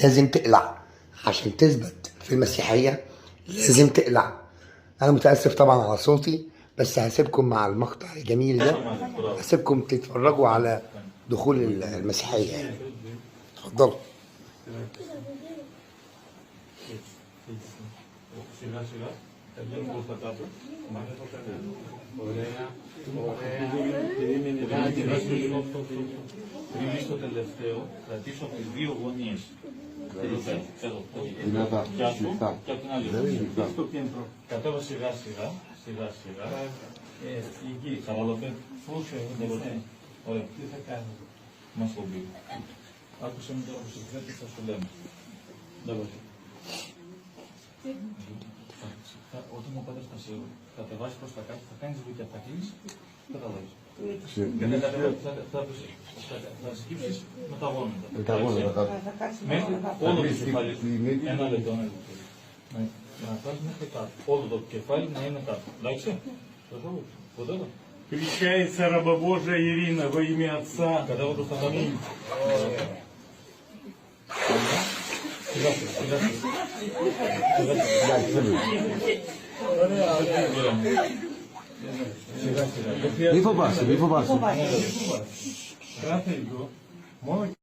لازم تقلع عشان تثبت في المسيحية، لازم تقلع. أنا متأسف طبعا على صوتي، بس هسيبكم مع المقطع الجميل ده، هسيبكم تتفرجوا على دخول المسيحية يعني. اتفضلوا. σιγά σιγά θα βγαίνουν προς τα κάτω. Ωραία. Πριν μπεις στο τελευταίο, κρατήσω από τις δύο γωνίες. Εδώ. Πιάσου και από την άλλη γωνία. Στο κέντρο. Κατέβα σιγά σιγά. Σιγά σιγά. Εκεί. Χαβαλοπέ. Ωραία. Τι θα κάνω. Μας το πει. Άκουσε με τώρα που σε θέτει θα σου λέμε. Όταν ο πατέρας θα σε κατεβάσει προς τα κάτω, θα κάνεις δουλειά, θα κλείσεις, καταλάβεις. Θα σκύψεις με τα γόνατα. Μέχρι όλο το κεφάλι, ένα λεπτό, να φτάσεις μέχρι κάτω. Όλο το κεφάλι να είναι κάτω. Εντάξει, ποτέ. Крещается раба Божия Ирина во имя Отца. Κατέβα προς τα κάτω. Μη φοβάσαι, μη φοβάσαι. Κράτε λίγο. Μόνο